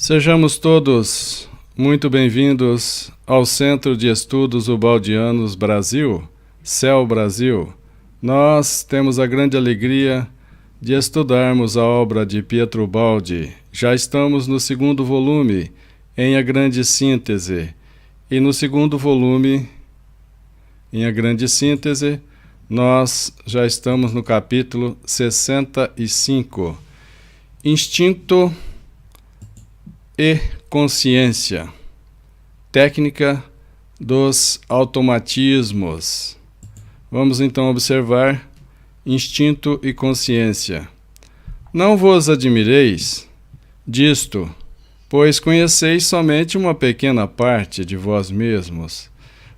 Sejamos todos muito bem-vindos ao Centro de Estudos Ubaldianos Brasil, CEL Brasil. Nós temos a grande alegria de estudarmos a obra de Pietro Ubaldi. Já estamos no segundo volume, em A Grande Síntese. E no segundo volume, em A Grande Síntese, nós já estamos no capítulo 65. Instinto e consciência. Técnica dos automatismos. Vamos então observar instinto e consciência. Não vos admireis disto, pois conheceis somente uma pequena parte de vós mesmos.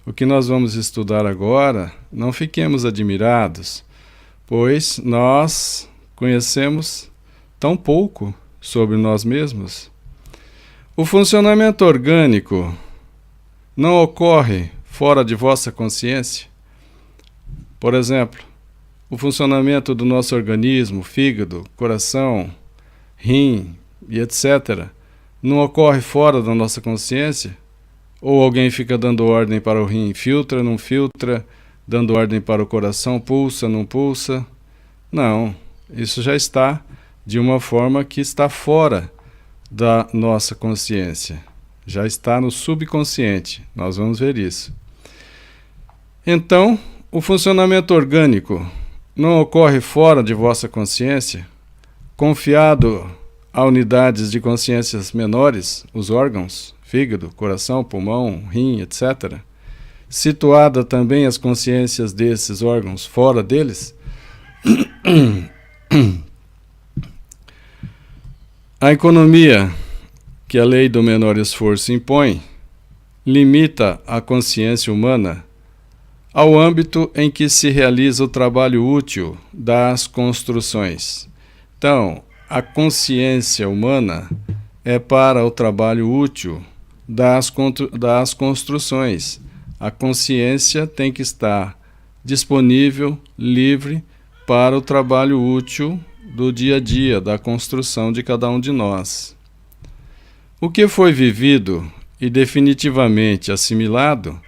O que nós vamos estudar agora, não fiquemos admirados, pois nós conhecemos tão pouco sobre nós mesmos. O funcionamento orgânico não ocorre fora de vossa consciência. Por exemplo, o funcionamento do nosso organismo, fígado, coração, rim e etc., não ocorre fora da nossa consciência? Ou alguém fica dando ordem para o rim, filtra, não filtra, dando ordem para o coração, pulsa, não pulsa? Não, isso já está de uma forma que está fora da nossa consciência. Já está no subconsciente. Nós vamos ver isso. Então, o funcionamento orgânico não ocorre fora de vossa consciência, confiado a unidades de consciências menores, os órgãos, fígado, coração, pulmão, rim, etc., situada também as consciências desses órgãos fora deles. A economia que a lei do menor esforço impõe limita a consciência humana ao âmbito em que se realiza o trabalho útil das construções. Então, a consciência humana é para o trabalho útil das construções. A consciência tem que estar disponível, livre, para o trabalho útil do dia a dia, da construção de cada um de nós. O que foi vivido e definitivamente assimilado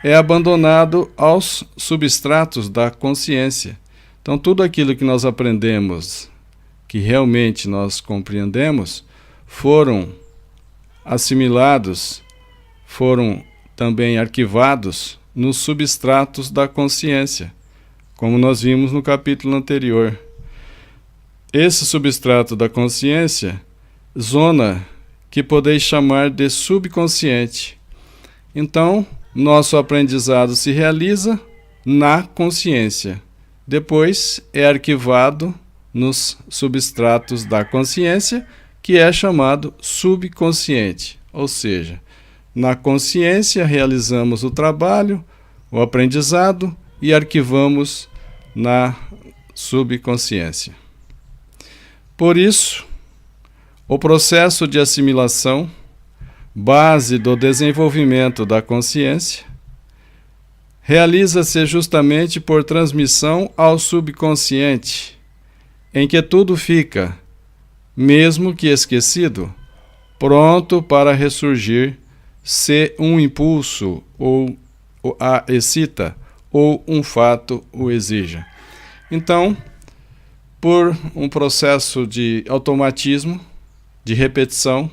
é abandonado aos substratos da consciência. Então, tudo aquilo que nós aprendemos, que realmente nós compreendemos, foram assimilados, foram também arquivados nos substratos da consciência, como nós vimos no capítulo anterior. Esse substrato da consciência, zona que podeis chamar de subconsciente. Então, nosso aprendizado se realiza na consciência. Depois é arquivado nos substratos da consciência, que é chamado subconsciente. Ou seja, na consciência realizamos o trabalho, o aprendizado e arquivamos na subconsciência. Por isso, o processo de assimilação, base do desenvolvimento da consciência, realiza-se justamente por transmissão ao subconsciente, em que tudo fica, mesmo que esquecido, pronto para ressurgir se um impulso ou a excita ou um fato o exija. Então, por um processo de automatismo, de repetição,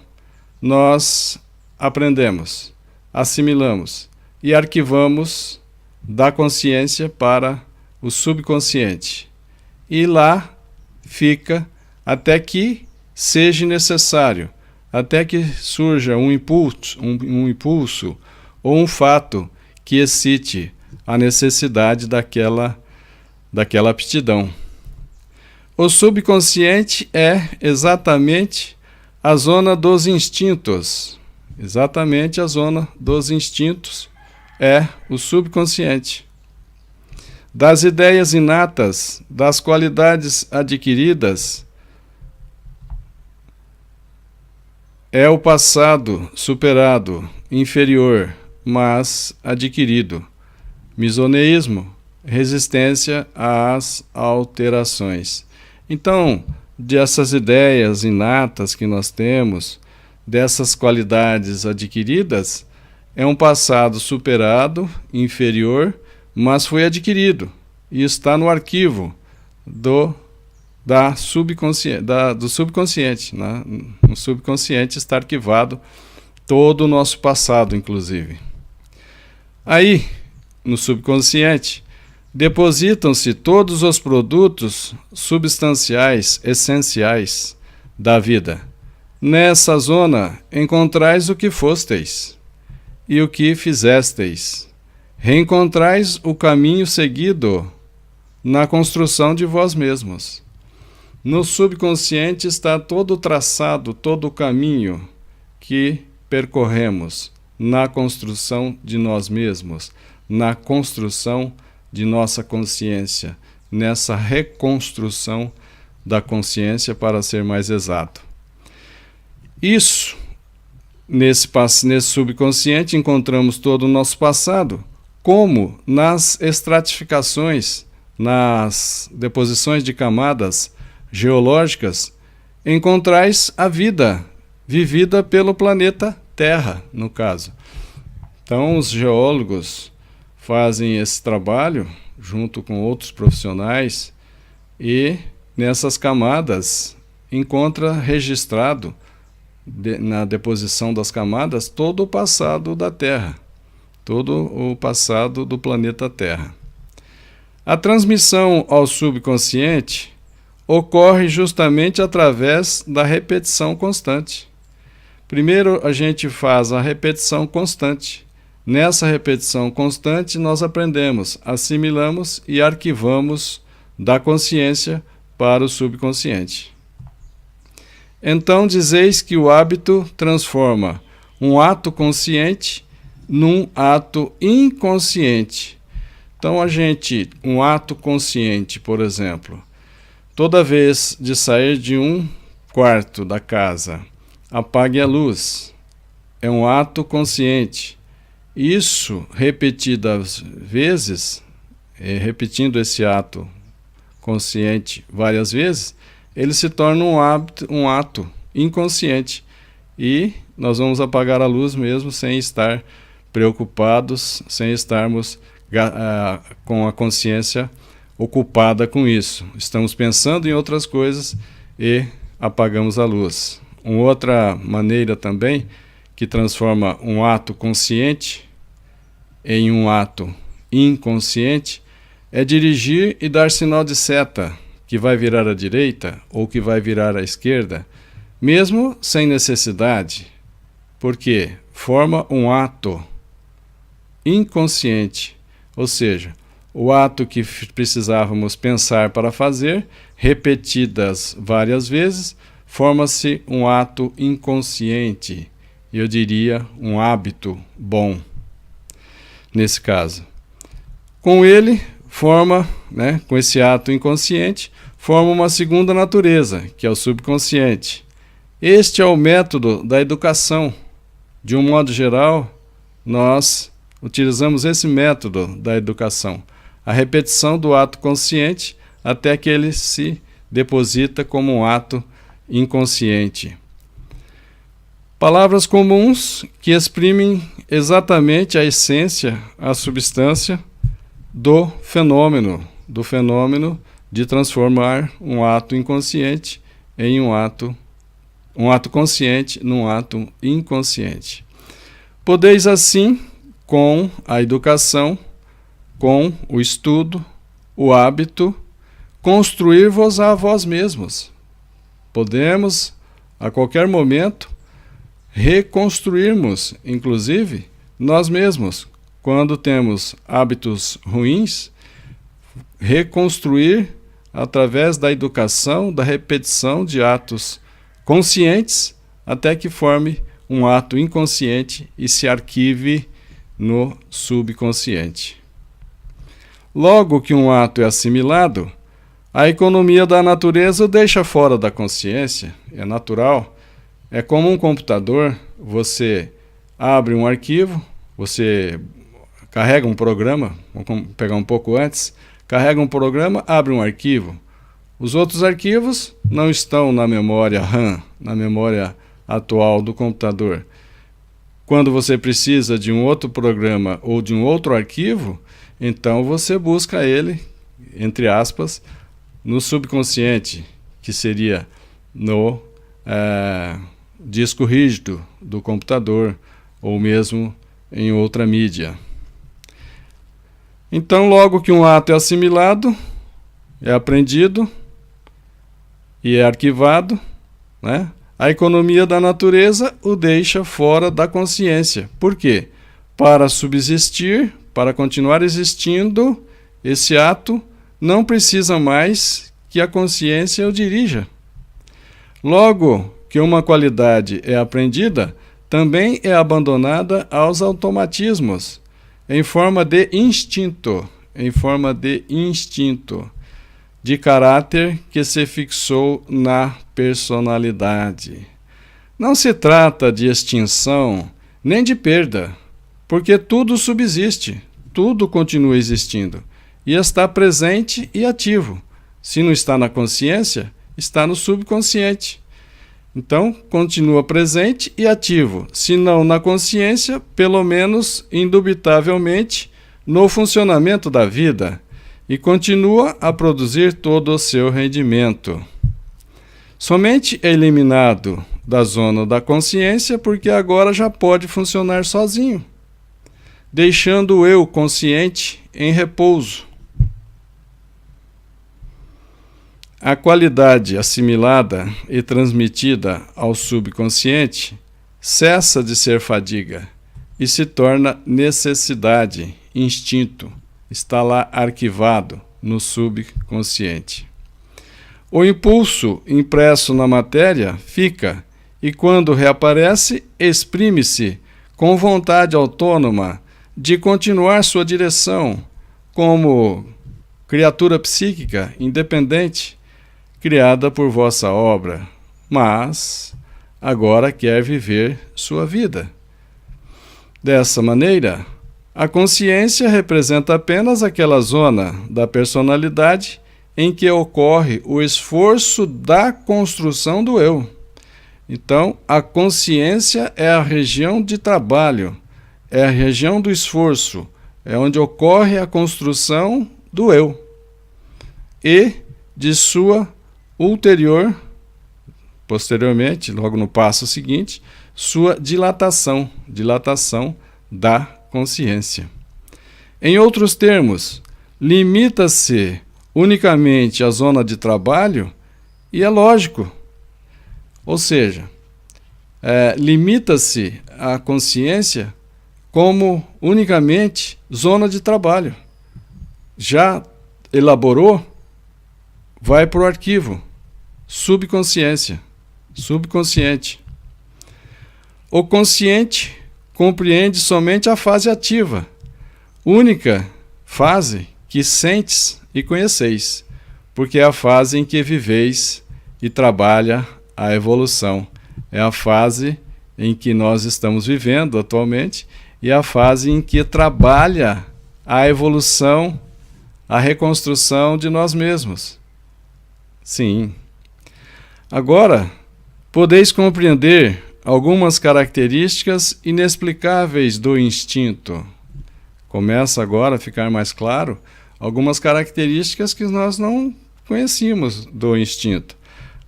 nós aprendemos, assimilamos e arquivamos da consciência para o subconsciente. E lá fica até que seja necessário, até que surja um impulso ou um fato que excite a necessidade daquela aptidão. O subconsciente é exatamente a zona dos instintos. Exatamente a zona dos instintos é o subconsciente. Das ideias inatas, das qualidades adquiridas, é o passado superado, inferior, mas adquirido. Misoneísmo, resistência às alterações. Então, dessas ideias inatas que nós temos, dessas qualidades adquiridas é um passado superado, inferior, mas foi adquirido e está no arquivo do subconsciente. Né? No subconsciente está arquivado todo o nosso passado, inclusive. Aí, no subconsciente, depositam-se todos os produtos substanciais, essenciais da vida. Nessa zona encontrais o que fosteis e o que fizesteis. Reencontrais o caminho seguido na construção de vós mesmos. No subconsciente está todo o traçado, todo o caminho que percorremos na construção de nós mesmos, na construção de nossa consciência, nessa reconstrução da consciência, para ser mais exato. Isso, nesse subconsciente, encontramos todo o nosso passado, como nas estratificações, nas deposições de camadas geológicas, encontrais a vida vivida pelo planeta Terra, no caso. Então, os geólogos fazem esse trabalho junto com outros profissionais e nessas camadas encontra registrado na deposição das camadas todo o passado da Terra, todo o passado do planeta Terra. A transmissão ao subconsciente ocorre justamente através da repetição constante. Primeiro a gente faz a repetição constante. Nessa repetição constante nós aprendemos, assimilamos e arquivamos da consciência para o subconsciente. Então dizeis que o hábito transforma um ato consciente num ato inconsciente. Então um ato consciente, por exemplo, toda vez de sair de um quarto da casa, apague a luz. É um ato consciente. Isso, repetidas vezes, repetindo esse ato consciente várias vezes, ele se torna um ato inconsciente. E nós vamos apagar a luz mesmo sem estar preocupados, sem estarmos com a consciência ocupada com isso. Estamos pensando em outras coisas e apagamos a luz. Uma outra maneira também que transforma um ato consciente em um ato inconsciente é dirigir e dar sinal de seta que vai virar à direita ou que vai virar à esquerda, mesmo sem necessidade, porque forma um ato inconsciente, ou seja, o ato que precisávamos pensar para fazer, repetidas várias vezes, forma-se um ato inconsciente, eu diria um hábito bom, nesse caso. Com ele, com esse ato inconsciente, forma uma segunda natureza, que é o subconsciente. Este é o método da educação. De um modo geral, nós utilizamos esse método da educação, a repetição do ato consciente até que ele se deposita como um ato inconsciente. Palavras comuns que exprimem exatamente a essência, a substância do fenômeno de transformar um ato inconsciente em um ato consciente num ato inconsciente. Podeis assim, com a educação, com o estudo, o hábito, construir-vos a vós mesmos. Podemos, a qualquer momento, reconstruirmos, inclusive, nós mesmos. Quando temos hábitos ruins, reconstruir através da educação, da repetição de atos conscientes, até que forme um ato inconsciente e se arquive no subconsciente. Logo que um ato é assimilado, a economia da natureza o deixa fora da consciência, é natural. É como um computador, você abre um arquivo, você carrega um programa, vamos pegar um pouco antes, carrega um programa, abre um arquivo. Os outros arquivos não estão na memória RAM, na memória atual do computador. Quando você precisa de um outro programa ou de um outro arquivo, então você busca ele, entre aspas, no subconsciente, que seria no disco rígido do computador ou mesmo em outra mídia. Então, logo que um ato é assimilado, é aprendido e é arquivado, né? A economia da natureza o deixa fora da consciência. Por quê? Para subsistir, para continuar existindo, esse ato não precisa mais que a consciência o dirija. Logo que uma qualidade é aprendida, também é abandonada aos automatismos, em forma de instinto, de caráter que se fixou na personalidade. Não se trata de extinção nem de perda, porque tudo subsiste, tudo continua existindo e está presente e ativo. Se não está na consciência, está no subconsciente. Então, continua presente e ativo, se não na consciência, pelo menos, indubitavelmente, no funcionamento da vida, e continua a produzir todo o seu rendimento. Somente é eliminado da zona da consciência porque agora já pode funcionar sozinho, deixando o eu consciente em repouso. A qualidade assimilada e transmitida ao subconsciente cessa de ser fadiga e se torna necessidade, instinto, está lá arquivado no subconsciente. O impulso impresso na matéria fica e, quando reaparece, exprime-se com vontade autônoma de continuar sua direção como criatura psíquica independente, criada por vossa obra, mas agora quer viver sua vida. Dessa maneira, a consciência representa apenas aquela zona da personalidade em que ocorre o esforço da construção do eu. Então, a consciência é a região de trabalho, é a região do esforço, é onde ocorre a construção do eu e de sua posteriormente, logo no passo seguinte, sua dilatação da consciência. Em outros termos, limita-se unicamente à zona de trabalho e é lógico. Ou seja, limita-se a consciência como unicamente zona de trabalho. Já elaborou, vai para o arquivo, subconsciente. O consciente compreende somente a fase ativa, única fase que sentes e conheceis, porque é a fase em que viveis e trabalha a evolução. É a fase em que nós estamos vivendo atualmente e a fase em que trabalha a evolução, a reconstrução de nós mesmos. Sim. Agora, podeis compreender algumas características inexplicáveis do instinto. Começa agora a ficar mais claro algumas características que nós não conhecíamos do instinto,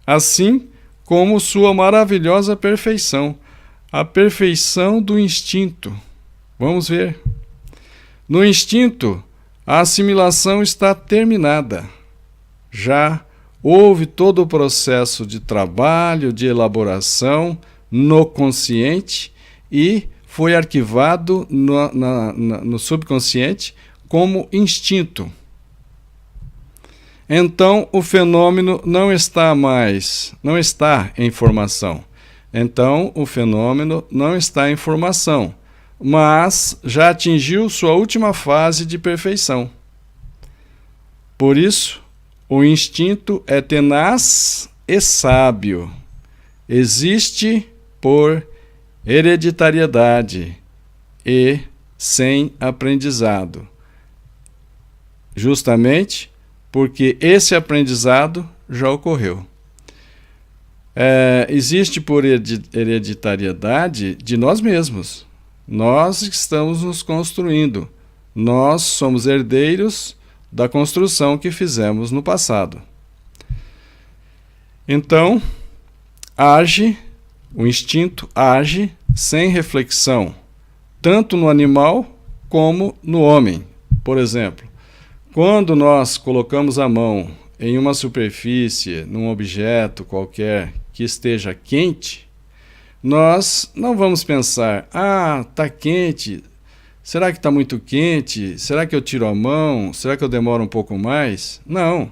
assim como sua maravilhosa perfeição, a perfeição do instinto. Vamos ver. No instinto, a assimilação está terminada. Já houve todo o processo de trabalho, de elaboração no consciente e foi arquivado no subconsciente como instinto. Então, o fenômeno não está em formação. Então, o fenômeno não está em formação, mas já atingiu sua última fase de perfeição. Por isso, o instinto é tenaz e sábio. Existe por hereditariedade e sem aprendizado. Justamente porque esse aprendizado já ocorreu. Existe por hereditariedade de nós mesmos. Nós estamos nos construindo. Nós somos herdeiros da construção que fizemos no passado. Então, o instinto age sem reflexão, tanto no animal como no homem. Por exemplo, quando nós colocamos a mão em uma superfície, num objeto qualquer que esteja quente, nós não vamos pensar, está quente, será que está muito quente? Será que eu tiro a mão? Será que eu demoro um pouco mais? Não.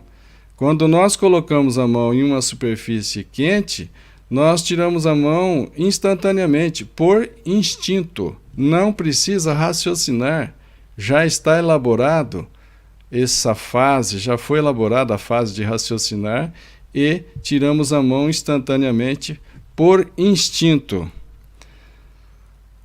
Quando nós colocamos a mão em uma superfície quente, nós tiramos a mão instantaneamente, por instinto. Não precisa raciocinar, já está elaborado essa fase, já foi elaborada a fase de raciocinar e tiramos a mão instantaneamente por instinto.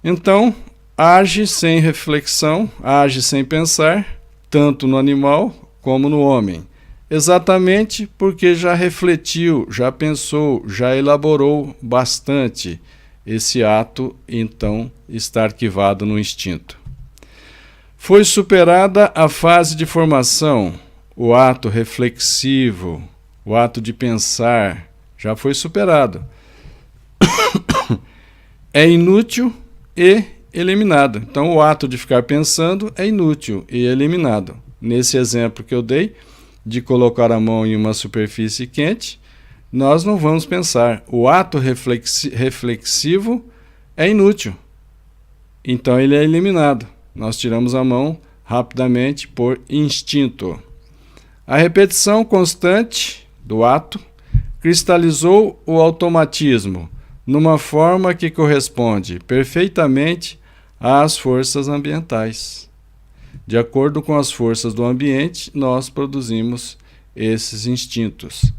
Então, age sem reflexão, age sem pensar, tanto no animal como no homem. Exatamente porque já refletiu, já pensou, já elaborou bastante. Esse ato, então, está arquivado no instinto. Foi superada a fase de formação, o ato reflexivo, o ato de pensar, já foi superado. É inútil e eliminado. Então, o ato de ficar pensando é inútil e eliminado. Nesse exemplo que eu dei, de colocar a mão em uma superfície quente, nós não vamos pensar. O ato reflexivo é inútil. Então, ele é eliminado. Nós tiramos a mão rapidamente por instinto. A repetição constante do ato cristalizou o automatismo numa forma que corresponde perfeitamente às forças ambientais. De acordo com as forças do ambiente, nós produzimos esses instintos.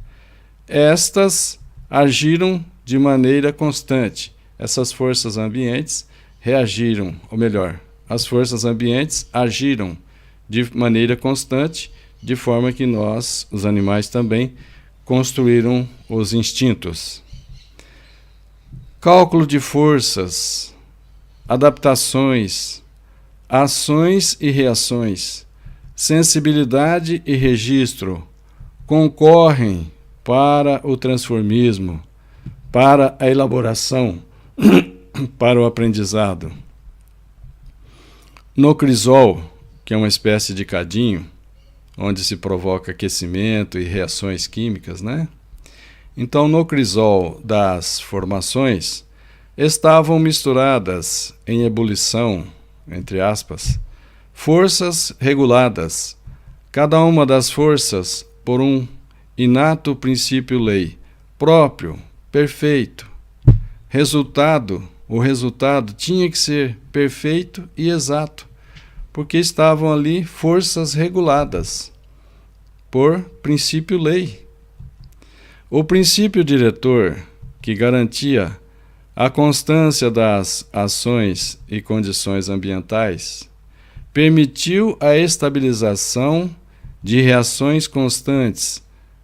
Estas agiram de maneira constante. Essas forças ambientes reagiram, ou melhor, as forças ambientes agiram de maneira constante, de forma que nós, os animais também, construíram os instintos. Cálculo de forças, adaptações, ações e reações, sensibilidade e registro concorrem para o transformismo, para a elaboração, para o aprendizado. No crisol, que é uma espécie de cadinho, onde se provoca aquecimento e reações químicas, né? Então, no crisol das formações, estavam misturadas em ebulição, entre aspas, forças reguladas, cada uma das forças por um inato princípio-lei, próprio, perfeito. O resultado tinha que ser perfeito e exato, porque estavam ali forças reguladas por princípio-lei. O princípio diretor, que garantia a constância das ações e condições ambientais, permitiu a estabilização de reações constantes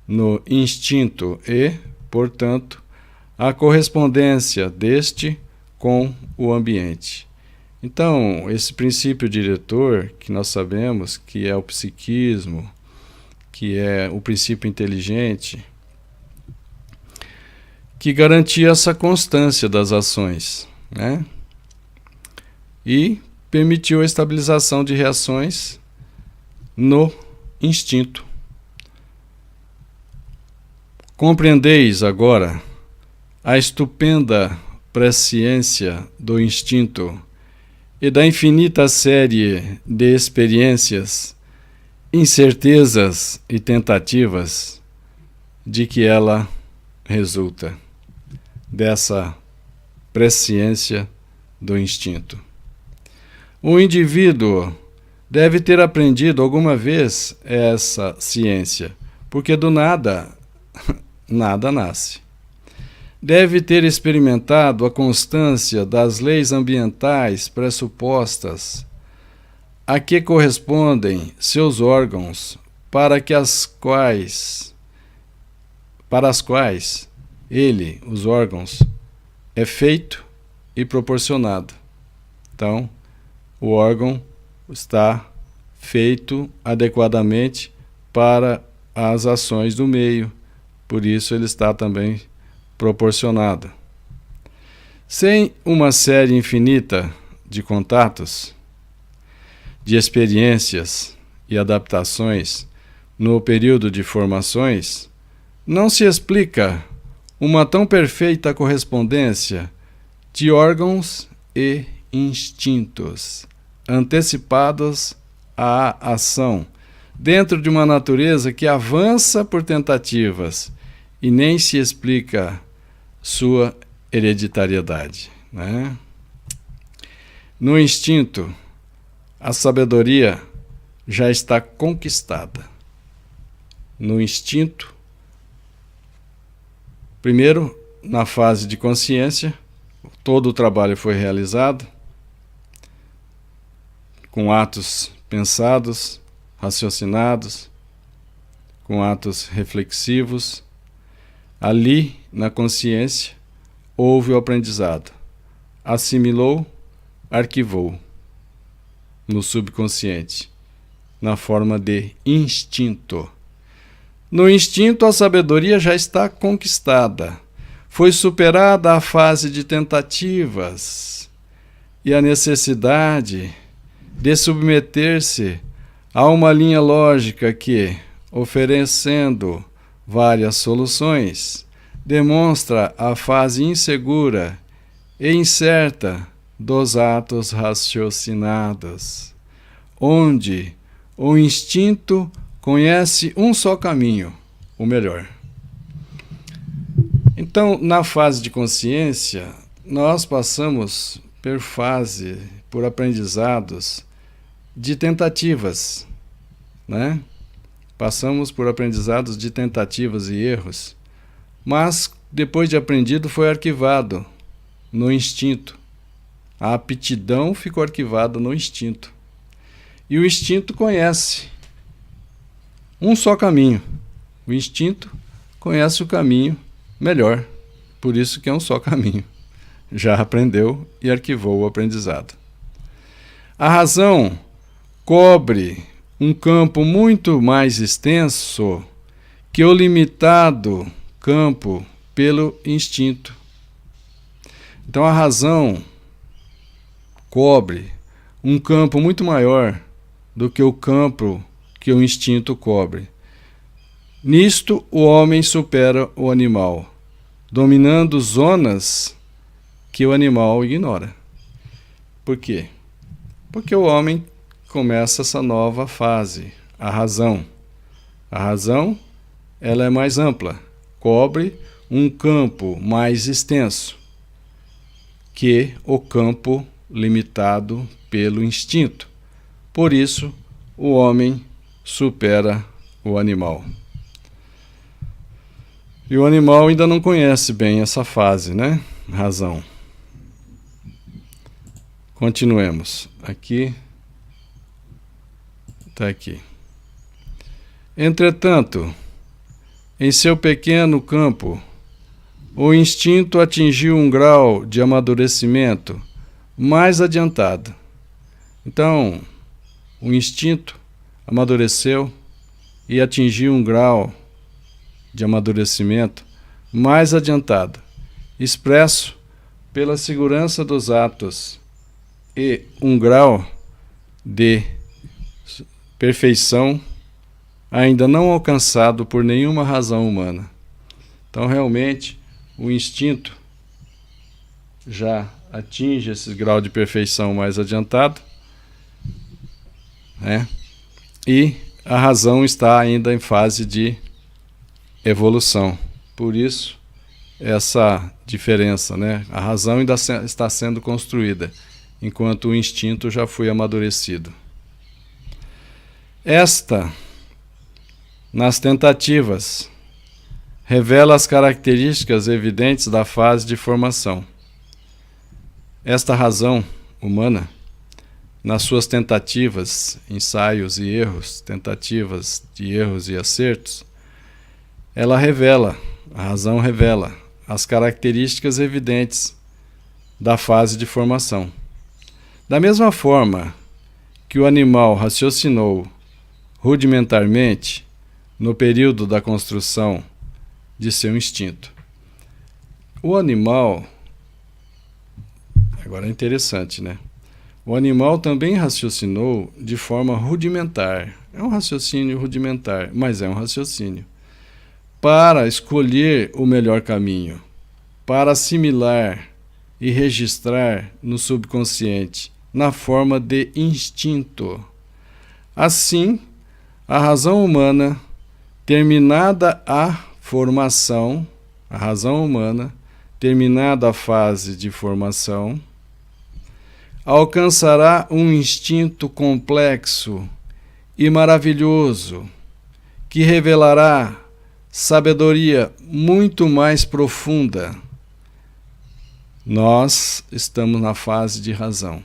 no instinto e, portanto, a correspondência deste com o ambiente. Então, esse princípio diretor, que nós sabemos que é o psiquismo, que é o princípio inteligente, que garantia essa constância das ações, né? E permitiu a estabilização de reações no instinto. Compreendeis agora a estupenda presciência do instinto e da infinita série de experiências, incertezas e tentativas de que ela resulta, dessa presciência do instinto. O indivíduo deve ter aprendido alguma vez essa ciência, porque do nada, nada nasce. Deve ter experimentado a constância das leis ambientais pressupostas a que correspondem seus órgãos, para as quais ele, os órgãos, é feito e proporcionado. Então, o órgão está feito adequadamente para as ações do meio, por isso ele está também proporcionado. Sem uma série infinita de contatos, de experiências e adaptações no período de formações, não se explica uma tão perfeita correspondência de órgãos e instintos antecipados à ação, dentro de uma natureza que avança por tentativas e nem se explica sua hereditariedade, né? No instinto, a sabedoria já está conquistada. No instinto, primeiro, na fase de consciência, todo o trabalho foi realizado com atos pensados, raciocinados, com atos reflexivos. Ali, na consciência, houve o aprendizado. Assimilou, arquivou no subconsciente, na forma de instinto. No instinto, a sabedoria já está conquistada. Foi superada a fase de tentativas e a necessidade de submeter-se a uma linha lógica que, oferecendo várias soluções, demonstra a fase insegura e incerta dos atos raciocinados, onde o instinto conhece um só caminho, o melhor. Então, na fase de consciência, nós passamos por aprendizados de tentativas, né? Passamos por aprendizados de tentativas e erros, mas depois de aprendido foi arquivado no instinto. A aptidão ficou arquivada no instinto. E o instinto conhece um só caminho. O instinto conhece o caminho melhor, por isso que é um só caminho. Já aprendeu e arquivou o aprendizado. A razão cobre um campo muito mais extenso que o limitado campo pelo instinto. Então a razão cobre um campo muito maior do que o campo que o instinto cobre. Nisto o homem supera o animal, dominando zonas que o animal ignora. Por quê? Porque o homem começa essa nova fase, a razão. A razão, ela é mais ampla, cobre um campo mais extenso que o campo limitado pelo instinto. Por isso, o homem supera o animal. E o animal ainda não conhece bem essa fase, né? Razão. Continuemos. Aqui. Está aqui. Entretanto, em seu pequeno campo, o instinto atingiu um grau de amadurecimento mais adiantado. Então, o instinto amadureceu e atingiu um grau de amadurecimento mais adiantado, expresso pela segurança dos atos e um grau de perfeição ainda não alcançado por nenhuma razão humana. Então, realmente, o instinto já atinge esse grau de perfeição mais adiantado, né? E a razão está ainda em fase de evolução. Por isso, essa diferença, né? A razão ainda está sendo construída, enquanto o instinto já foi amadurecido. Esta, nas tentativas, revela as características evidentes da fase de formação. Esta razão humana, nas suas tentativas, ensaios e erros, tentativas de erros e acertos, ela revela, a razão revela as características evidentes da fase de formação. Da mesma forma que o animal raciocinou rudimentarmente no período da construção de seu instinto. O animal, agora é interessante, né? O animal também raciocinou de forma rudimentar. É um raciocínio rudimentar, mas é um raciocínio. Para escolher o melhor caminho, para assimilar e registrar no subconsciente, na forma de instinto. Assim, a razão humana, terminada a formação, a razão humana, terminada a fase de formação, alcançará um instinto complexo e maravilhoso que revelará sabedoria muito mais profunda. Nós estamos na fase de razão.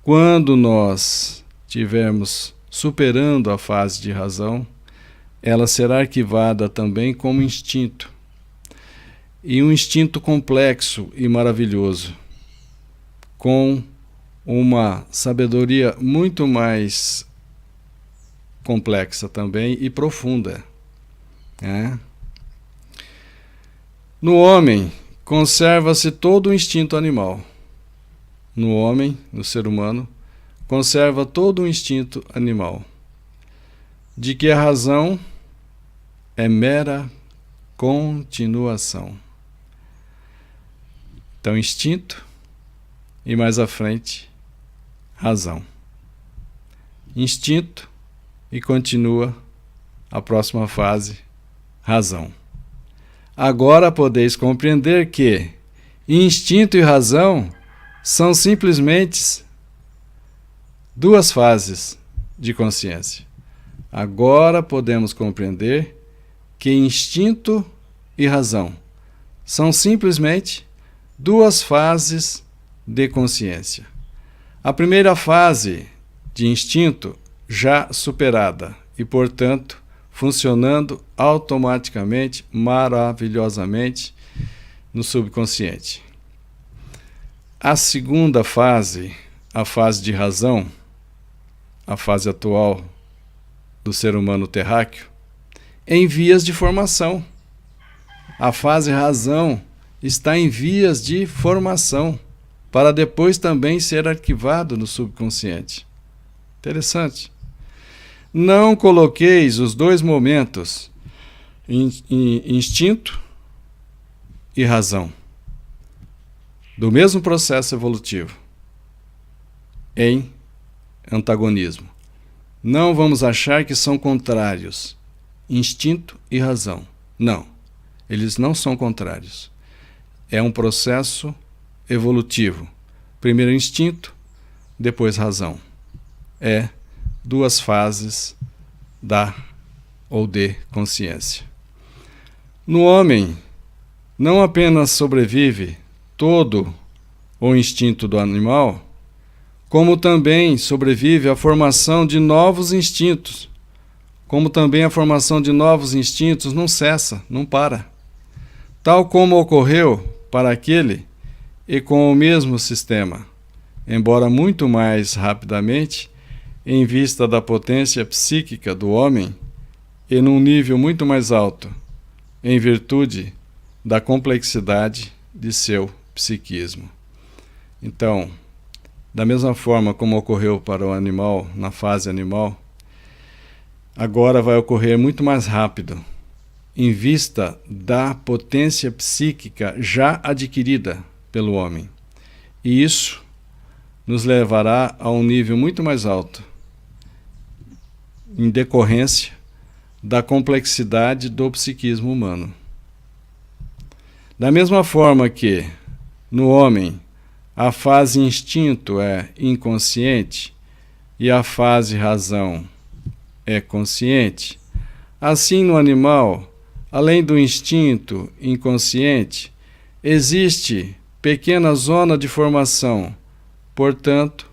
Quando nós estivermos superando a fase de razão, ela será arquivada também como instinto. E um instinto complexo e maravilhoso, com uma sabedoria muito mais complexa também e profunda. No homem, conserva-se todo o instinto animal. No homem, no ser humano, conserva todo o instinto animal, de que a razão é mera continuação. Então, instinto e mais à frente, razão. Instinto e continua a próxima fase, razão. Agora podeis compreender que instinto e razão são simplesmente duas fases de consciência. Agora podemos compreender que instinto e razão são simplesmente duas fases de consciência. A primeira fase de instinto já superada e, portanto, funcionando automaticamente, maravilhosamente no subconsciente. A segunda fase, a fase de razão, a fase atual do ser humano terráqueo, em vias de formação. A fase razão está em vias de formação, para depois também ser arquivado no subconsciente. Interessante. Não coloqueis os dois momentos, instinto e razão, do mesmo processo evolutivo, em antagonismo. Não vamos achar que são contrários, instinto e razão. Não, eles não são contrários. É um processo evolutivo. Primeiro instinto, depois razão. É duas fases da ou de consciência. No homem, não apenas sobrevive todo o instinto do animal, como também sobrevive a formação de novos instintos. Como também a formação de novos instintos não cessa, não para. Tal como ocorreu para aquele e com o mesmo sistema, embora muito mais rapidamente, em vista da potência psíquica do homem e num nível muito mais alto, em virtude da complexidade de seu psiquismo. Então, da mesma forma como ocorreu para o animal, na fase animal, agora vai ocorrer muito mais rápido, em vista da potência psíquica já adquirida pelo homem. E isso nos levará a um nível muito mais alto, em decorrência da complexidade do psiquismo humano. Da mesma forma que, no homem, a fase instinto é inconsciente e a fase razão é consciente, assim no animal, além do instinto inconsciente, existe pequena zona de formação, portanto,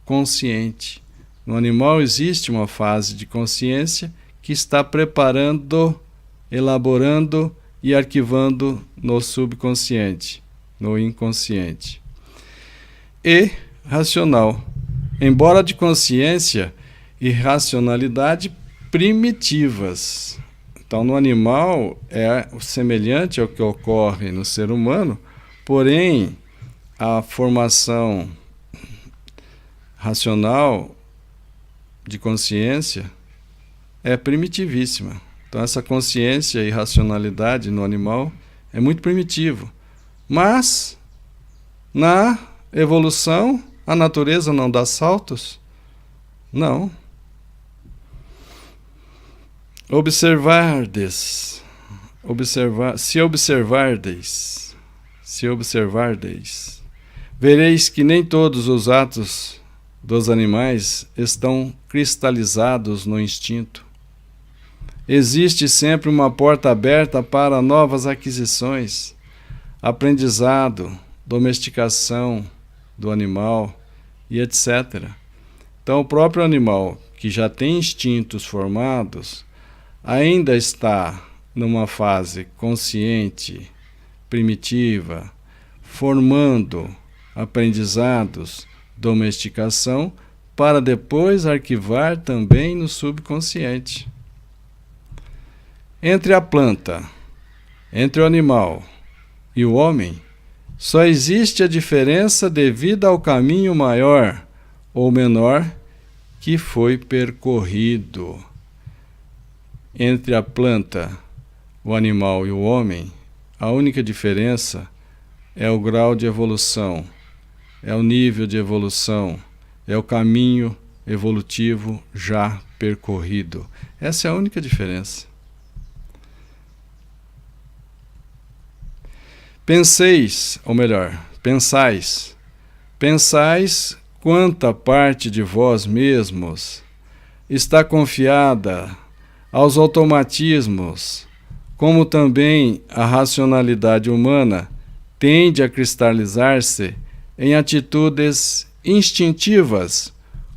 consciente. No animal existe uma fase de consciência que está preparando, elaborando e arquivando no subconsciente, no inconsciente. E racional, embora de consciência e racionalidade primitivas. Então, no animal é semelhante ao que ocorre no ser humano, porém, a formação racional de consciência é primitivíssima. Então, essa consciência e racionalidade no animal é muito primitivo. Mas, na evolução, a natureza não dá saltos? Não. Se observardes, vereis que nem todos os atos dos animais estão cristalizados no instinto. Existe sempre uma porta aberta para novas aquisições, aprendizado, domesticação do animal e etc. Então, o próprio animal, que já tem instintos formados, ainda está numa fase consciente, primitiva, formando aprendizados, domesticação, para depois arquivar também no subconsciente. Entre a planta, entre o animal e o homem, só existe a diferença devida ao caminho maior ou menor que foi percorrido. Entre a planta, o animal e o homem, a única diferença é o grau de evolução, é o nível de evolução, é o caminho evolutivo já percorrido. Essa é a única diferença. Pensais quanta parte de vós mesmos está confiada aos automatismos, como também a racionalidade humana tende a cristalizar-se em atitudes instintivas,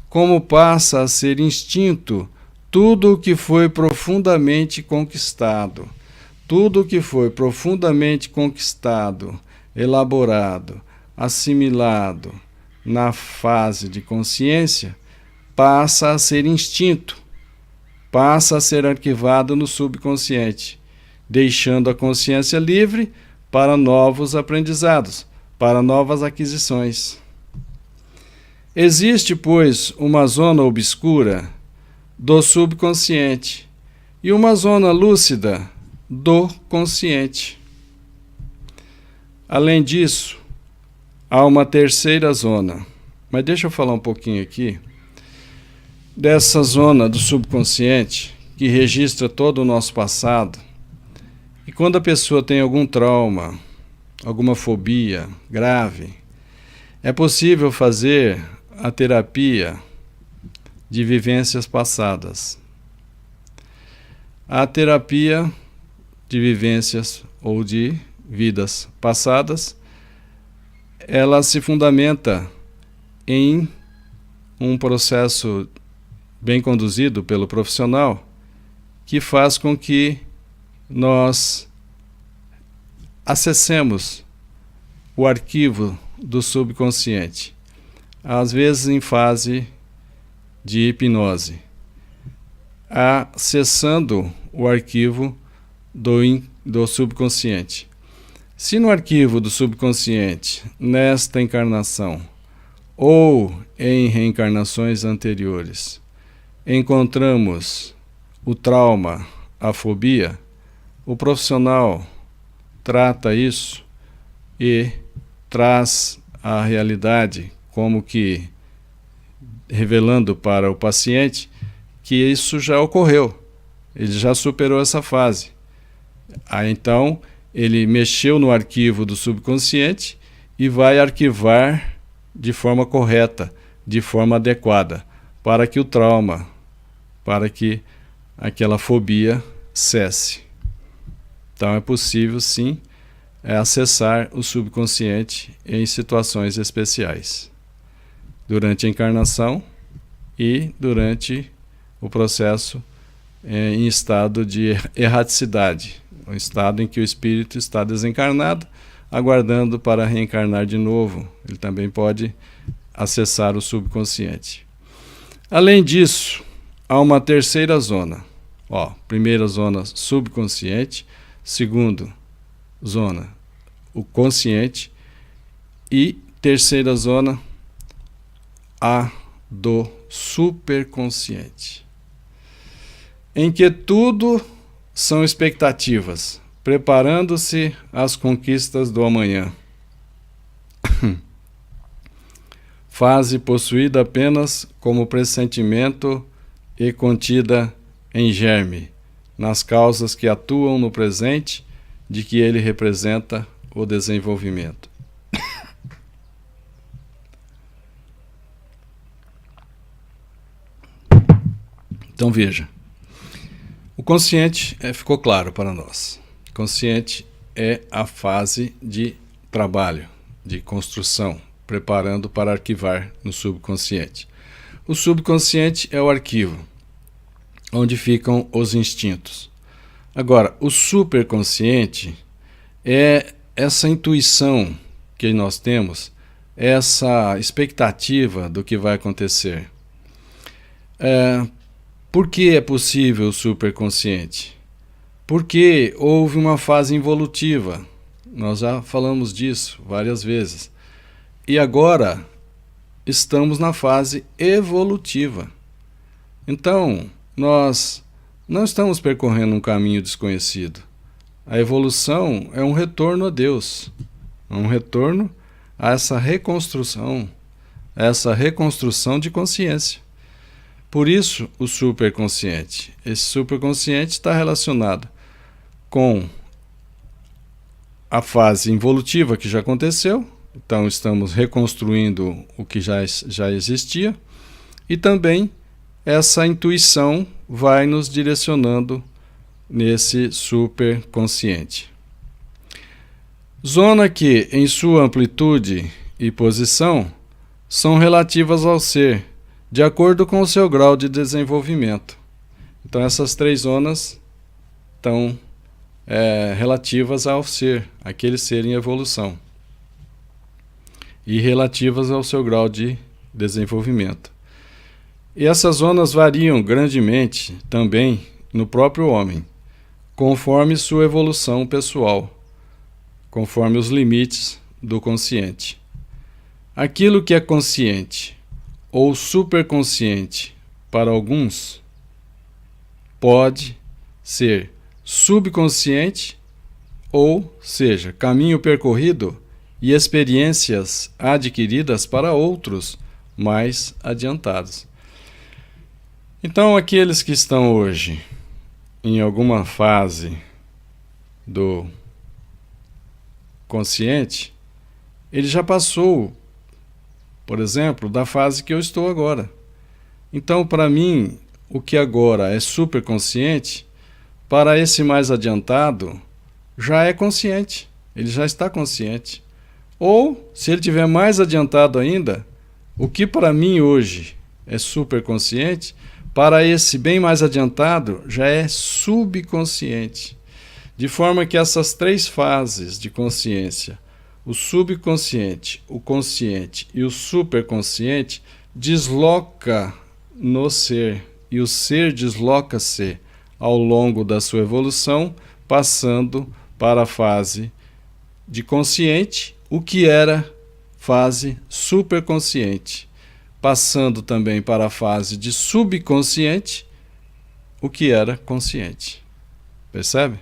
como passa a ser instinto tudo o que foi profundamente conquistado. Tudo o que foi profundamente conquistado, elaborado, assimilado na fase de consciência, passa a ser instinto, passa a ser arquivado no subconsciente, deixando a consciência livre para novos aprendizados, para novas aquisições. Existe, pois, uma zona obscura do subconsciente e uma zona lúcida do consciente. Além disso, há uma terceira zona. Mas deixa eu falar um pouquinho aqui dessa zona do subconsciente que registra todo o nosso passado. E quando a pessoa tem algum trauma, alguma fobia grave, é possível fazer a terapia de vivências passadas. A terapia de vivências ou de vidas passadas, ela se fundamenta em um processo bem conduzido pelo profissional que faz com que nós acessemos o arquivo do subconsciente, às vezes em fase de hipnose, acessando o arquivo do subconsciente. Se no arquivo do subconsciente, nesta encarnação ou em reencarnações anteriores, encontramos o trauma, a fobia, o profissional trata isso e traz a realidade como que revelando para o paciente que isso já ocorreu, ele já superou essa fase. Então, ele mexeu no arquivo do subconsciente e vai arquivar de forma correta, de forma adequada, para que o trauma, para que aquela fobia cesse. Então, é possível, sim, acessar o subconsciente em situações especiais, durante a encarnação e durante o processo em estado de erraticidade, o estado em que o espírito está desencarnado, aguardando para reencarnar de novo. Ele também pode acessar o subconsciente. Além disso, há uma terceira zona. Primeira zona, subconsciente. Segundo, zona, o consciente. E terceira zona, a do superconsciente, em que tudo são expectativas, preparando-se às conquistas do amanhã. Fase possuída apenas como pressentimento e contida em germe, nas causas que atuam no presente, de que ele representa o desenvolvimento. Então veja, o consciente ficou claro para nós. Consciente é a fase de trabalho, de construção, preparando para arquivar no subconsciente. O subconsciente é o arquivo, onde ficam os instintos. Agora, o superconsciente é essa intuição que nós temos, essa expectativa do que vai acontecer. Por que é possível o superconsciente? Porque houve uma fase involutiva. Nós já falamos disso várias vezes. E agora estamos na fase evolutiva. Então, nós não estamos percorrendo um caminho desconhecido. A evolução é um retorno a Deus, é um retorno a essa reconstrução de consciência. Por isso, o superconsciente. Esse superconsciente está relacionado com a fase involutiva que já aconteceu, então estamos reconstruindo o que já existia, e também essa intuição vai nos direcionando nesse superconsciente. Zona que, em sua amplitude e posição, são relativas ao ser, de acordo com o seu grau de desenvolvimento. Então essas três zonas estão relativas ao ser, aquele ser em evolução, e relativas ao seu grau de desenvolvimento. E essas zonas variam grandemente também no próprio homem, conforme sua evolução pessoal, conforme os limites do consciente. Aquilo que é consciente ou superconsciente para alguns pode ser subconsciente, ou seja, caminho percorrido e experiências adquiridas para outros mais adiantados. Então, aqueles que estão hoje em alguma fase do consciente, ele já passou, por exemplo, da fase que eu estou agora. Então, para mim, o que agora é superconsciente, para esse mais adiantado, já é consciente. Ele já está consciente. Ou, se ele tiver mais adiantado ainda, o que para mim hoje é superconsciente, para esse bem mais adiantado, já é subconsciente. De forma que essas três fases de consciência, o subconsciente, o consciente e o superconsciente, desloca no ser, e o ser desloca-se ao longo da sua evolução, passando para a fase de consciente, o que era fase superconsciente, passando também para a fase de subconsciente, o que era consciente. Percebe?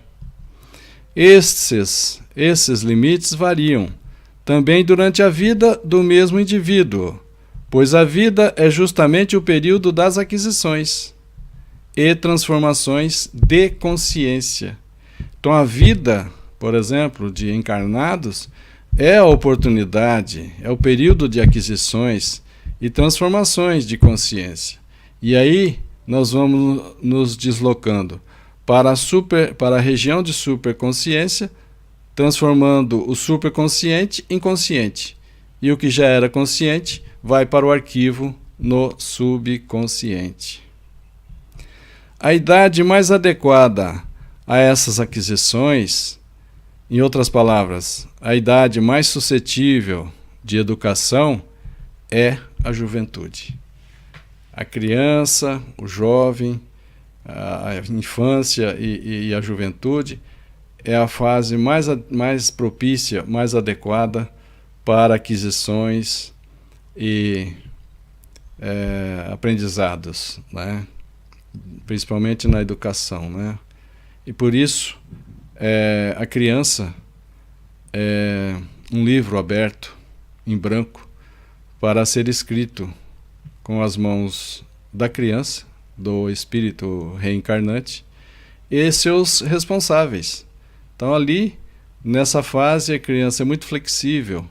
Esses limites variam também durante a vida do mesmo indivíduo, pois a vida é justamente o período das aquisições e transformações de consciência. Então a vida, por exemplo, de encarnados, é a oportunidade, é o período de aquisições e transformações de consciência. E aí nós vamos nos deslocando para a região de superconsciência, transformando o superconsciente em consciente. E o que já era consciente vai para o arquivo no subconsciente. A idade mais adequada a essas aquisições, em outras palavras, a idade mais suscetível de educação é a juventude. A criança, o jovem, a infância e a juventude é a fase mais propícia, mais adequada para aquisições e aprendizados, né? Principalmente na educação, né? E por isso, a criança é um livro aberto, em branco, para ser escrito com as mãos da criança, do espírito reencarnante, e seus responsáveis. Então ali, nessa fase, a criança é muito flexível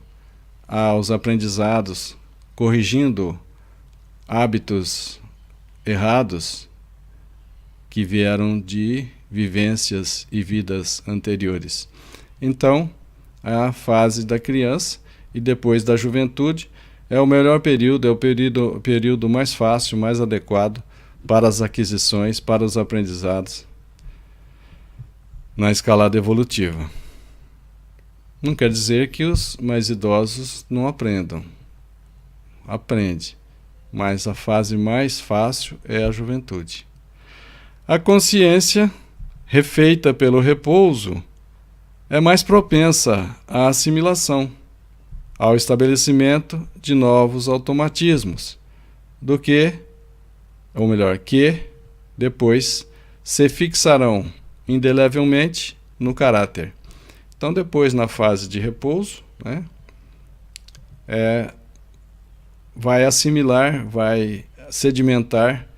aos aprendizados, corrigindo hábitos errados que vieram de vivências e vidas anteriores. Então, a fase da criança e depois da juventude é o melhor período, é o período mais fácil, mais adequado para as aquisições, para os aprendizados na escalada evolutiva. Não quer dizer que os mais idosos não aprendam. Aprende, mas a fase mais fácil é a juventude. A consciência, refeita pelo repouso, é mais propensa à assimilação, ao estabelecimento de novos automatismos, do que, ou melhor, que depois se fixarão indelevelmente no caráter. Então, depois, na fase de repouso, né, vai assimilar, vai sedimentar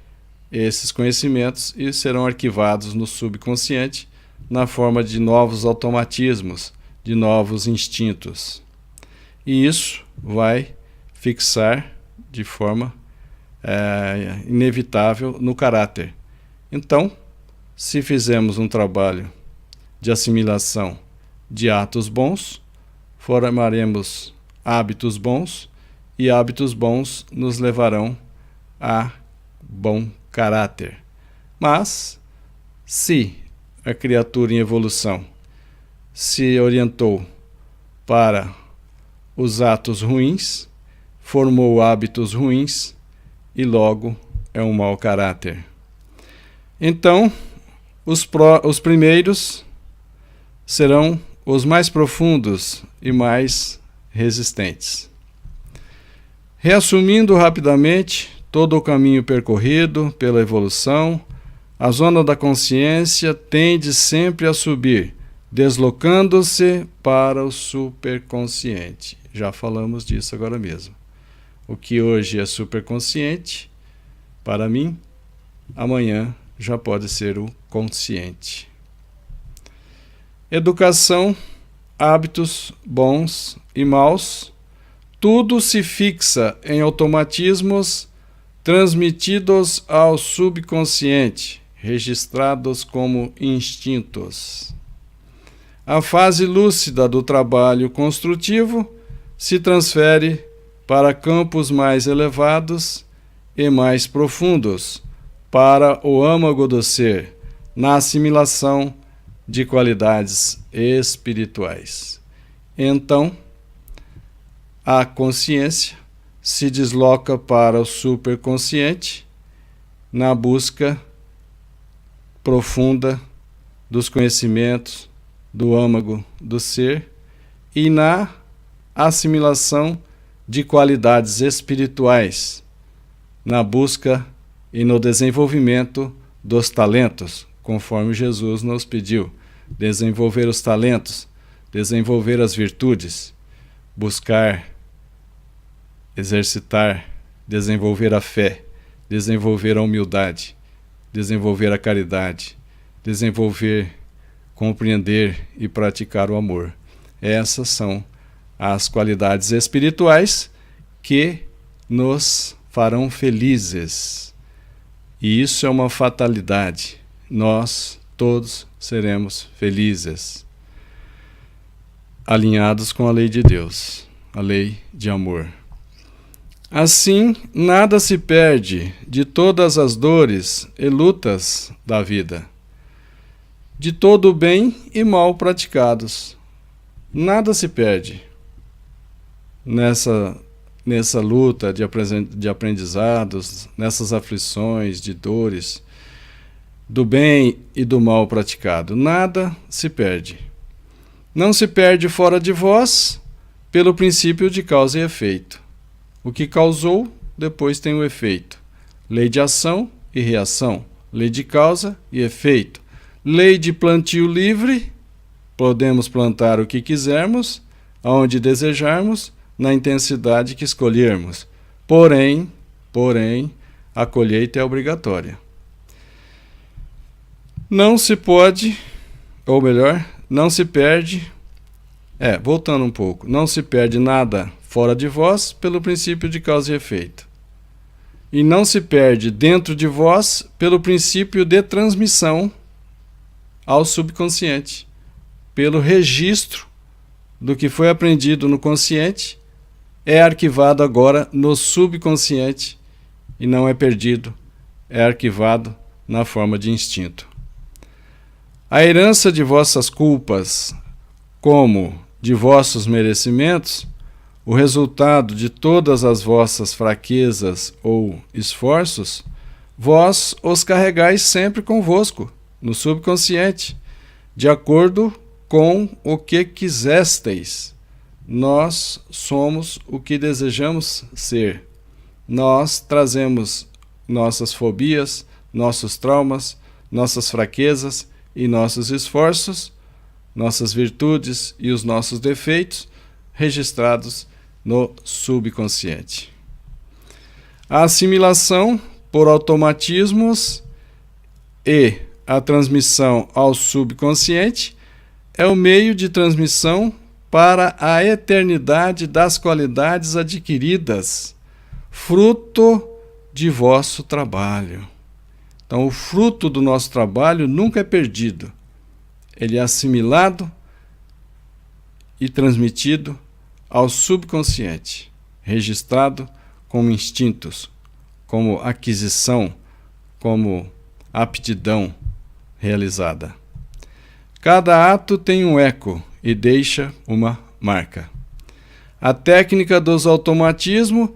esses conhecimentos e serão arquivados no subconsciente na forma de novos automatismos, de novos instintos. E isso vai fixar de forma inevitável no caráter. Então, se fizermos um trabalho de assimilação de atos bons, formaremos hábitos bons, e hábitos bons nos levarão a bom caráter. Mas, se a criatura em evolução se orientou para os atos ruins, formou hábitos ruins e logo é um mau caráter. Então, os primeiros serão os mais profundos e mais resistentes. Reassumindo rapidamente todo o caminho percorrido pela evolução, a zona da consciência tende sempre a subir, deslocando-se para o superconsciente. Já falamos disso agora mesmo. O que hoje é superconsciente, para mim, amanhã já pode ser o consciente. Educação, hábitos bons e maus, tudo se fixa em automatismos transmitidos ao subconsciente, registrados como instintos. A fase lúcida do trabalho construtivo se transfere para campos mais elevados e mais profundos, para o âmago do ser, na assimilação de qualidades espirituais. Então, a consciência se desloca para o superconsciente na busca profunda dos conhecimentos do âmago do ser e na assimilação de qualidades espirituais, na busca e no desenvolvimento dos talentos, conforme Jesus nos pediu, desenvolver os talentos, desenvolver as virtudes, buscar, exercitar, desenvolver a fé, desenvolver a humildade, desenvolver a caridade, desenvolver, compreender e praticar o amor. Essas são as qualidades espirituais que nos farão felizes. E isso é uma fatalidade. Nós todos seremos felizes, alinhados com a lei de Deus, a lei de amor. Assim, nada se perde de todas as dores e lutas da vida. de todo o bem e mal praticados. Nada se perde nessa luta de aprendizados, nessas aflições, de dores, do bem e do mal praticado. Nada se perde. Não se perde fora de vós pelo princípio de causa e efeito. O que causou, depois tem o efeito. Lei de ação e reação. Lei de causa e efeito. Lei de plantio livre. Podemos plantar o que quisermos, aonde desejarmos, na intensidade que escolhermos. Porém, a colheita é obrigatória. Não se pode, ou melhor, não se perde, voltando um pouco, não se perde nada fora de vós pelo princípio de causa e efeito. E não se perde dentro de vós pelo princípio de transmissão ao subconsciente, pelo registro do que foi aprendido no consciente, é arquivado agora no subconsciente e não é perdido, é arquivado na forma de instinto. A herança de vossas culpas, como de vossos merecimentos, o resultado de todas as vossas fraquezas ou esforços, vós os carregais sempre convosco, no subconsciente, de acordo com o que quisestes. Nós somos o que desejamos ser. Nós trazemos nossas fobias, nossos traumas, nossas fraquezas e nossos esforços, nossas virtudes e os nossos defeitos registrados no subconsciente. A assimilação por automatismos e a transmissão ao subconsciente é o meio de transmissão para a eternidade das qualidades adquiridas, fruto de vosso trabalho. Então, o fruto do nosso trabalho nunca é perdido. Ele é assimilado e transmitido ao subconsciente, registrado como instintos, como aquisição, como aptidão realizada. Cada ato tem um eco e deixa uma marca. A técnica dos automatismos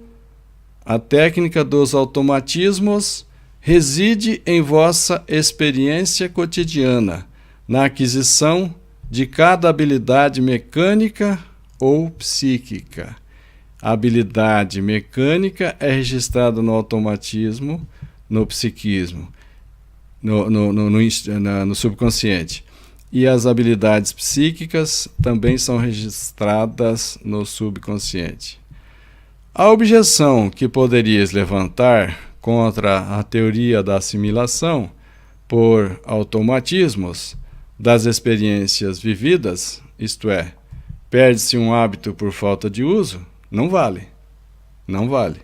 reside em vossa experiência cotidiana, na aquisição de cada habilidade mecânica ou psíquica. A habilidade mecânica é registrada no automatismo, no psiquismo, no subconsciente. E as habilidades psíquicas também são registradas no subconsciente. A objeção que poderíeis levantar contra a teoria da assimilação por automatismos das experiências vividas, isto é, perde-se um hábito por falta de uso, não vale. Não vale.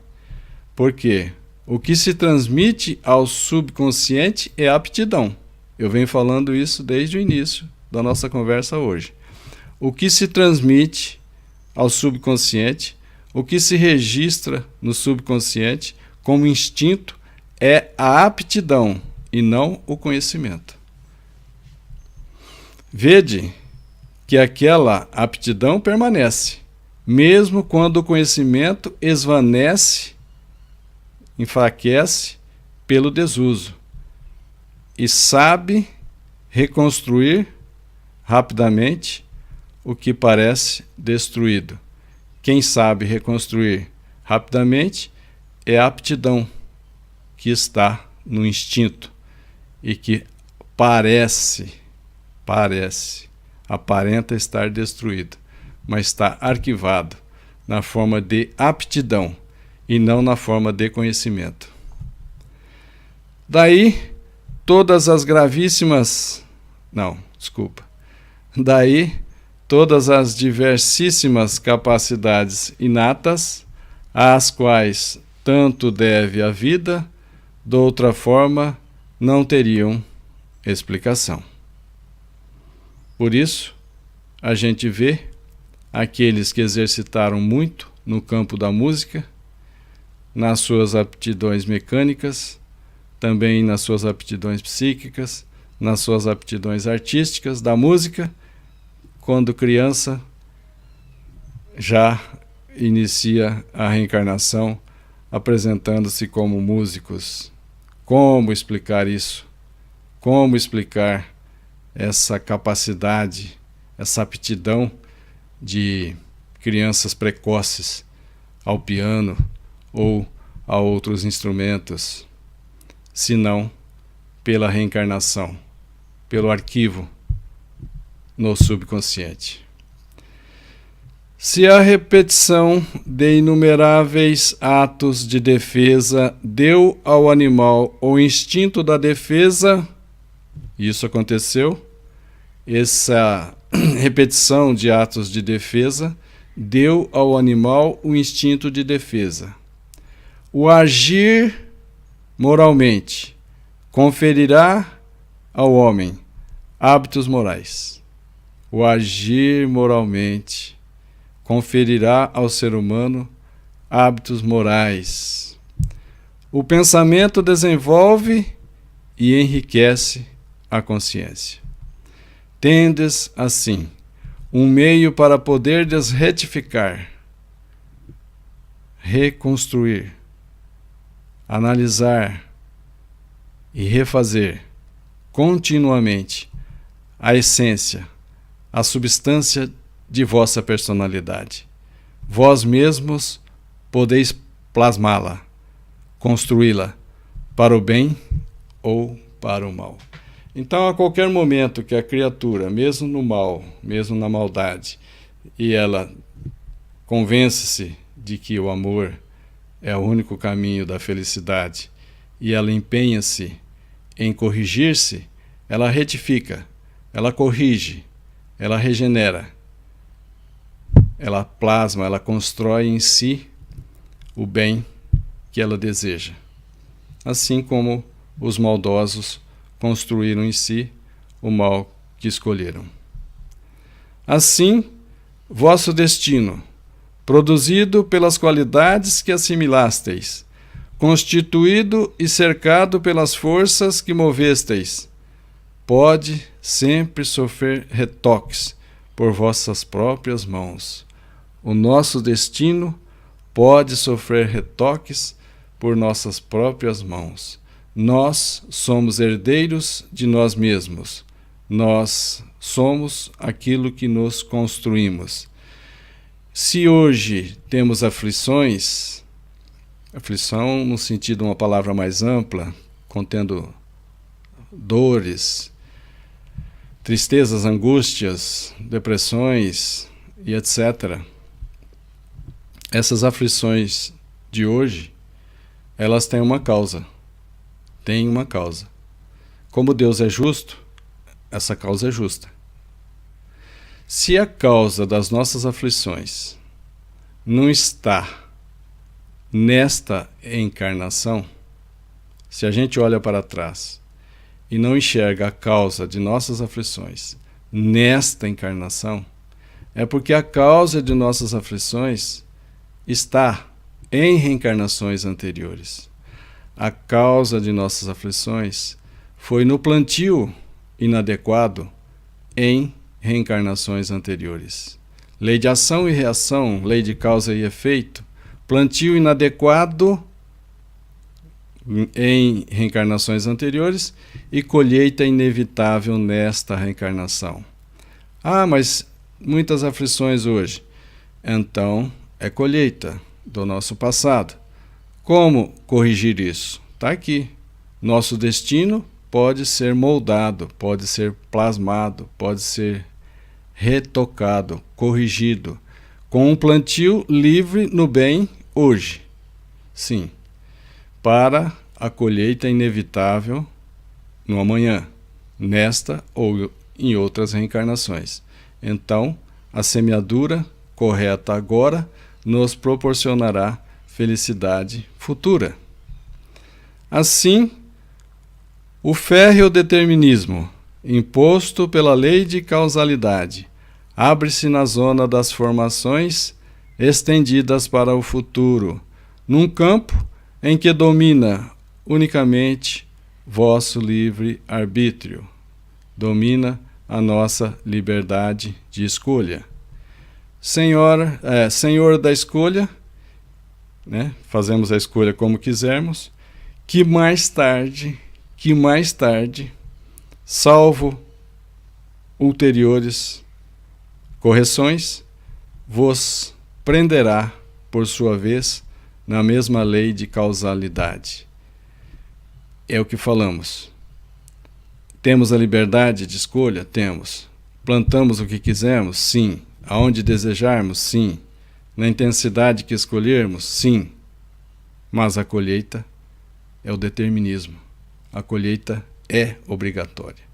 Por quê? O que se transmite ao subconsciente é aptidão. Eu venho falando isso desde o início da nossa conversa hoje. O que se transmite ao subconsciente, o que se registra no subconsciente como instinto é a aptidão e não o conhecimento. Vede que aquela aptidão permanece, mesmo quando o conhecimento esvanece, enfraquece pelo desuso. E sabe reconstruir rapidamente o que parece destruído. Quem sabe reconstruir rapidamente é a aptidão que está no instinto e que aparenta estar destruído, mas está arquivado na forma de aptidão e não na forma de conhecimento. Daí todas as diversíssimas capacidades inatas, às quais tanto deve a vida, de outra forma não teriam explicação. Por isso, a gente vê aqueles que exercitaram muito no campo da música, nas suas aptidões mecânicas, também nas suas aptidões psíquicas, nas suas aptidões artísticas, da música, quando criança já inicia a reencarnação apresentando-se como músicos. Como explicar isso? Como explicar essa capacidade, essa aptidão de crianças precoces ao piano ou a outros instrumentos, se não pela reencarnação, pelo arquivo no subconsciente? Se a repetição de inumeráveis atos de defesa deu ao animal o instinto da defesa, isso aconteceu, essa repetição de atos de defesa deu ao animal o instinto de defesa. O agir moralmente conferirá ao homem hábitos morais. O agir moralmente conferirá ao ser humano hábitos morais. O pensamento desenvolve e enriquece a consciência. Tendes, assim, um meio para poderdes retificar, reconstruir, analisar e refazer continuamente a essência, a substância de vossa personalidade. Vós mesmos podeis plasmá-la, construí-la para o bem ou para o mal. Então, a qualquer momento que a criatura, mesmo no mal, mesmo na maldade, e ela convence-se de que o amor é o único caminho da felicidade, e ela empenha-se em corrigir-se, ela retifica, ela corrige, ela regenera, ela plasma, ela constrói em si o bem que ela deseja. Assim como os maldosos construíram em si o mal que escolheram. Assim, vosso destino, produzido pelas qualidades que assimilasteis, constituído e cercado pelas forças que movesteis, pode sempre sofrer retoques por vossas próprias mãos. O nosso destino pode sofrer retoques por nossas próprias mãos. Nós somos herdeiros de nós mesmos. Nós somos aquilo que nos construímos. Se hoje temos aflições, aflição no sentido de uma palavra mais ampla, contendo dores, tristezas, angústias, depressões e etc. Essas aflições de hoje, elas têm uma causa. Tem uma causa. Como Deus é justo, essa causa é justa. Se a causa das nossas aflições não está nesta encarnação, se a gente olha para trás e não enxerga a causa de nossas aflições nesta encarnação, é porque a causa de nossas aflições está em reencarnações anteriores. A causa de nossas aflições foi no plantio inadequado em reencarnações anteriores. Lei de ação e reação, lei de causa e efeito, plantio inadequado em reencarnações anteriores e colheita inevitável nesta reencarnação. Ah, mas muitas aflições hoje. Então, é colheita do nosso passado. Como corrigir isso? Está aqui. Nosso destino pode ser moldado, pode ser plasmado, pode ser retocado, corrigido, com um plantio livre no bem hoje. Sim, para a colheita inevitável no amanhã, nesta ou em outras reencarnações. Então, a semeadura correta agora nos proporcionará felicidade futura. Assim, o férreo determinismo, imposto pela lei de causalidade, abre-se na zona das formações estendidas para o futuro, num campo em que domina unicamente vosso livre arbítrio. domina a nossa liberdade de escolha. Senhor da escolha, né? Fazemos a escolha como quisermos, que mais tarde, salvo ulteriores correções, vos prenderá, por sua vez, na mesma lei de causalidade. É o que falamos. Temos a liberdade de escolha? Temos. Plantamos o que quisermos? Sim. Aonde desejarmos? Sim. Na intensidade que escolhermos? Sim. Mas a colheita é o determinismo. A colheita é obrigatória.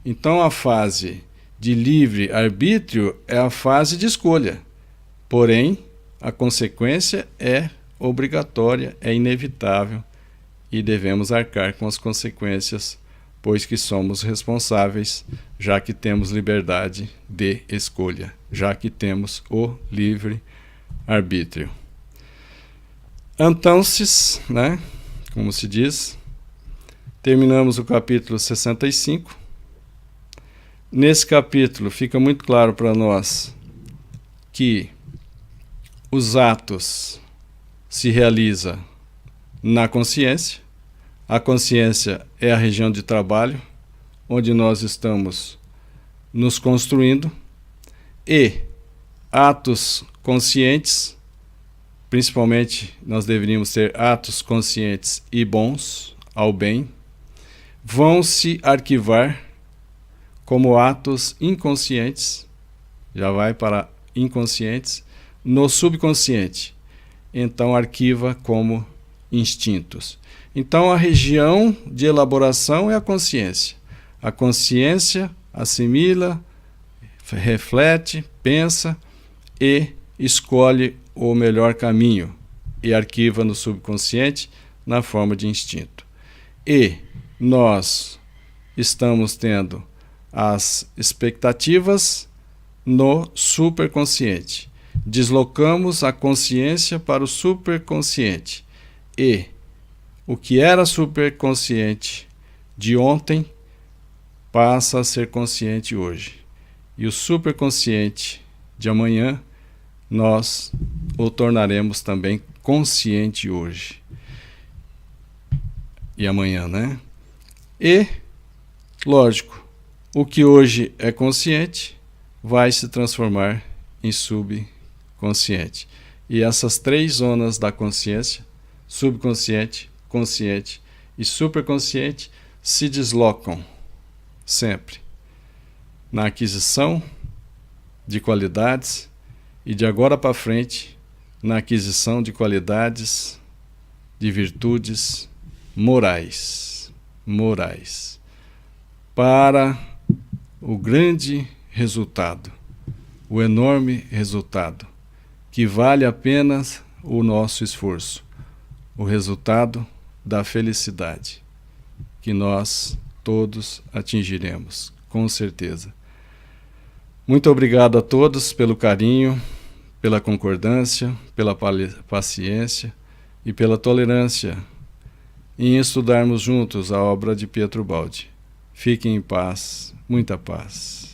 Então a fase de livre-arbítrio é a fase de escolha. Porém, a consequência é obrigatória, é inevitável e devemos arcar com as consequências, pois que somos responsáveis, já que temos liberdade de escolha, já que temos o livre-arbítrio. Então, né, como se diz, terminamos o capítulo 65. Nesse capítulo fica muito claro para nós que os atos se realizam na consciência. A consciência é a região de trabalho, onde nós estamos nos construindo, e atos conscientes, principalmente nós deveríamos ter atos conscientes e bons, ao bem, vão se arquivar como atos inconscientes, já vai para inconscientes, no subconsciente. Então arquiva como instintos. Então a região de elaboração é a consciência. A consciência assimila, reflete, pensa e escolhe o melhor caminho e arquiva no subconsciente na forma de instinto. E nós estamos tendo as expectativas no superconsciente. Deslocamos a consciência para o superconsciente. E o que era superconsciente de ontem passa a ser consciente hoje. E o superconsciente de amanhã nós o tornaremos também consciente hoje. E amanhã, né? E, lógico, o que hoje é consciente vai se transformar em subconsciente. E essas três zonas da consciência, subconsciente, consciente e superconsciente, se deslocam sempre na aquisição de qualidades e de agora para frente na aquisição de qualidades, de virtudes morais, para o grande resultado, o enorme resultado, que vale apenas o nosso esforço, o resultado da felicidade, que nós todos atingiremos, com certeza. Muito obrigado a todos pelo carinho, pela concordância, pela paciência e pela tolerância em estudarmos juntos a obra de Pietro Baldi. Fiquem em paz, muita paz.